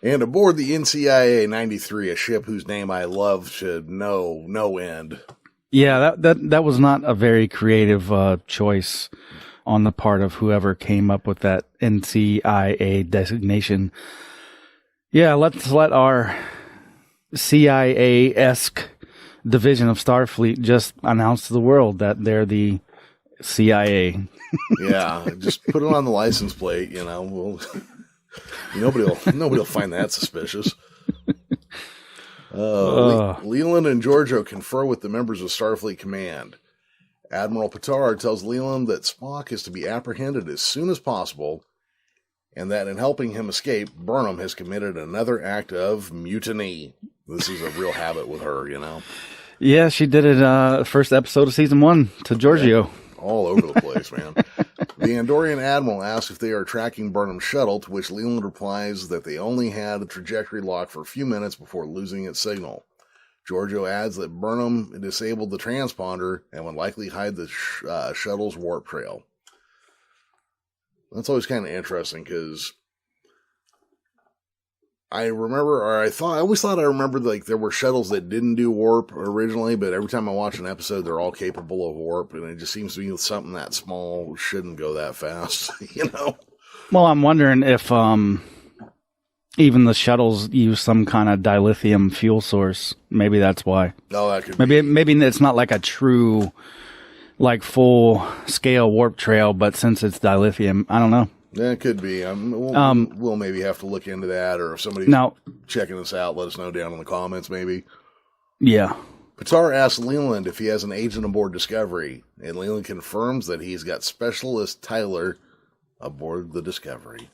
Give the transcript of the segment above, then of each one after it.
And aboard the NCIA 93, a ship whose name I love to no end. Yeah, that was not a very creative choice on the part of whoever came up with that NCIA designation. Yeah, let's let our CIA-esque division of Starfleet just announce to the world that they're the CIA. Yeah, just put it on the license plate, you know. Nobody'll find that suspicious. Leland and Giorgio confer with the members of Starfleet Command. Admiral Petard tells Leland that Spock is to be apprehended as soon as possible, and that in helping him escape, Burnham has committed another act of mutiny. This is a real habit with her, you know. Yeah, she did it first episode of season 1 to Giorgio. Yeah, all over the place, man. The Andorian Admiral asks if they are tracking Burnham's shuttle, to which Leland replies that they only had a trajectory lock for a few minutes before losing its signal. Giorgio adds that Burnham disabled the transponder and would likely hide the shuttle's warp trail. That's always kind of interesting because I always thought I remembered like there were shuttles that didn't do warp originally, but every time I watch an episode, they're all capable of warp, and it just seems to be something that small shouldn't go that fast, you know? Well, I'm wondering if even the shuttles use some kind of dilithium fuel source. Maybe that's why. Oh, that could be. Maybe it's not like a true, like full-scale warp trail, but since it's dilithium, I don't know. Yeah, it could be. We'll maybe have to look into that, or if somebody's checking this out, let us know down in the comments, maybe. Yeah. Petard asks Leland if he has an agent aboard Discovery, and Leland confirms that he's got Specialist Tyler aboard the Discovery.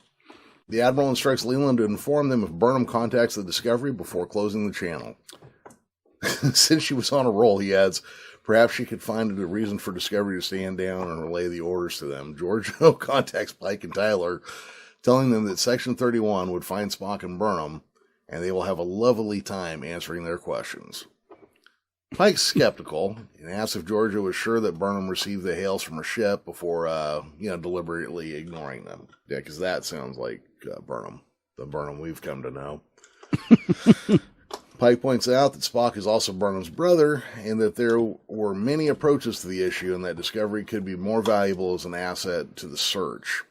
The Admiral instructs Leland to inform them if Burnham contacts the Discovery before closing the channel. Since she was on a roll, he adds, perhaps she could find a reason for Discovery to stand down and relay the orders to them. Giorgio contacts Pike and Tyler, telling them that Section 31 would find Spock and Burnham, and they will have a lovely time answering their questions. Pike's skeptical and asks if Giorgio was sure that Burnham received the hails from her ship before, deliberately ignoring them. Yeah, because that sounds like Burnham, the Burnham we've come to know. Pike points out that Spock is also Burnham's brother, and that there were many approaches to the issue, and that Discovery could be more valuable as an asset to the search.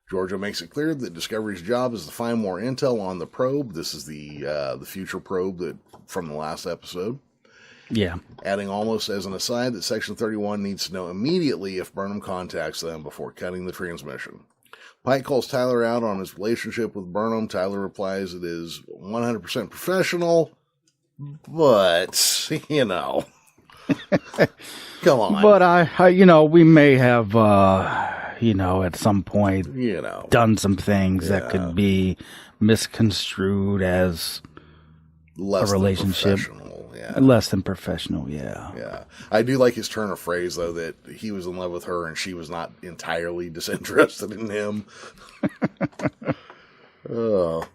Giorgio makes it clear that Discovery's job is to find more intel on the probe. This is the future probe from the last episode. Yeah. Adding almost as an aside that Section 31 needs to know immediately if Burnham contacts them before cutting the transmission. Pike calls Tyler out on his relationship with Burnham. Tyler replies it is 100% professional, but, you know, come on. But we may have, at some point, done some things that could be misconstrued as less a relationship. Less than professional, yeah. Yeah. I do like his turn of phrase, though, that he was in love with her and she was not entirely disinterested in him. Oh.